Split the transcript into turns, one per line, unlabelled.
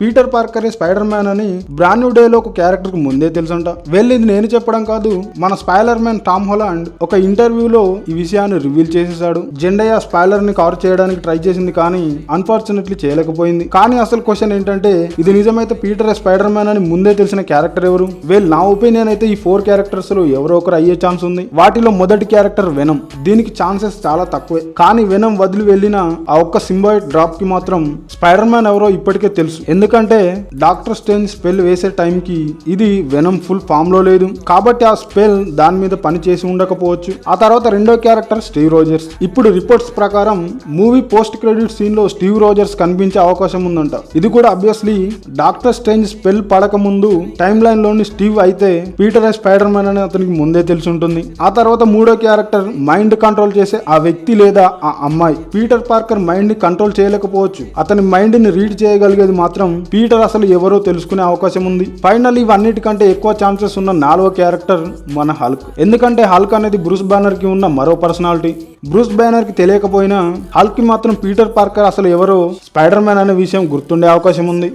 Peter Parker spider man అని brand new day లో ఒక క్యారెక్టర్ కు ముందే తెలుసంట. ఇది నేను చెప్పడం కాదు, మన స్పైడర్ మ్యాన్ టామ్ హాలండ్ ఒక ఇంటర్వ్యూలో ఈ విషయాన్ని రివీల్ చేసేసాడు. జెండయా స్పైడర్ ని కవర్ చేయడానికి ట్రై చేసింది కానీ అన్ఫార్చునేట్లీ చేయలేకపోయింది. కానీ అసలు క్వశ్చన్ ఏంటంటే, ఇది నిజమైతే పీటర్ స్పైడర్ మ్యాన్ అని ముందే తెలిసిన క్యారెక్టర్ ఎవరు? నా ఒపీనియన్ అయితే ఈ 4 క్యారెక్టర్స్ లో ఎవరో ఒకరు అయ్యే ఛాన్స్ ఉంది. వాటిలో మొదటి క్యారెక్టర్ వెనమ్. దీనికి ఛాన్సెస్ చాలా తక్కువే. కానీ వెనమ్ వదిలి వెళ్ళిన ఆ ఒక్క సింబాయిడ్ డ్రాప్ కి మాత్రం స్పైడర్ మ్యాన్ ఎవరో ఇప్పటికే తెలుసు. ఎందుకంటే డాక్టర్ స్ట్రేంజ్ స్పెల్ వేసే టైంకి ఇది వెనమ్ ఫుల్ ఫామ్ లో లేదు కాబట్టి ఆ స్పెల్ దాని మీద పని చేసి ఉండకపోవచ్చు. ఆ తర్వాత రెండో క్యారెక్టర్ స్టీవ్ రోజర్స్. ఇప్పుడు రిపోర్ట్స్ ప్రకారం మూవీ పోస్ట్ క్రెడిట్ సీన్ లో స్టీవ్ రోజర్స్ కనిపించే అవకాశం ఉందంట. ఇది కూడా ఆబ్వియస్లీ డాక్టర్ స్ట్రేంజ్ స్పెల్ పడక ముందు టైమ్ లైన్ లోని స్టీవ్ అయితే పీటర్ స్పైడర్ మ్యాన్ అని అతనికి ముందే తెలిసి ఉంటుంది. ఆ తర్వాత మూడో క్యారెక్టర్ మైండ్ కంట్రోల్ చేసే ఆ వ్యక్తి లేదా ఆ అమ్మాయి. పీటర్ పార్కర్ మైండ్ ని కంట్రోల్ చేయలేకపోవచ్చు, అతని మైండ్ ని రీడ్ చేయగలిగేది మాత్రం పీటర్ అసలు ఎవరో తెలుసుకునే అవకాశం ఉంది. ఫైనల్ ఇవన్నిటికంటే ఎక్కువ ఛాన్సెస్ ఉన్న 4వ క్యారెక్టర్ మన హల్క్. ఎందుకంటే హల్క్ అనేది బ్రూస్ బ్యానర్ కి ఉన్న మరో పర్సనాలిటీ. బ్రూస్ బ్యానర్ కి తెలియకపోయినా హల్క్ కి మాత్రం పీటర్ పార్కర్ అసలు ఎవరో స్పైడర్ మ్యాన్ అనే విషయం గుర్తుండే అవకాశం ఉంది.